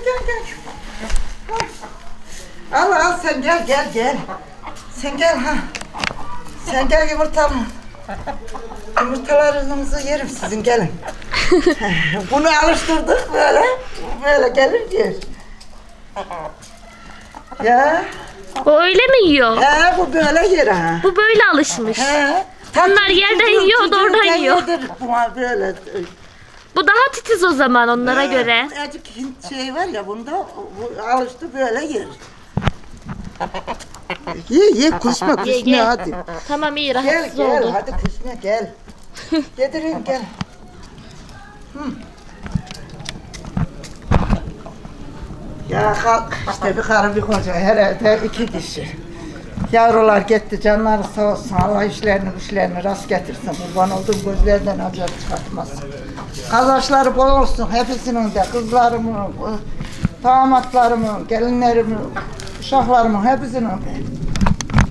gel. Al sen gel. Sen gel ha. Sen gel yumurtalarınızı yerim sizin gelin. Bunu alıştırdık böyle gelir yer. Ya. O öyle mi yiyor? He bu böyle yer ha. Bu böyle alışmış. He. Onlar yerden yiyor, o da oradan yiyor. Buna böyle. Bu daha titiz o zaman onlara göre. Azıcık Hint şey var ya bunda bu alıştı böyle yer. Ye kusma Ye. hadi. Tamam iyi Gel rahatsız oldu. hadi kusma gel. Yedirin gel. Ya kalk işte bir karı bir koca herhalde 2 kişi. Yavrular gitti canları sağ olsun Allah işlerini rast getirsin. Kurban olduğum gözlerden acı çıkartmasın. Kardeşleri bol olsun hepsinin de kızlarımın, damatlarımın, gelinlerimin, uşaklarımın hepsinin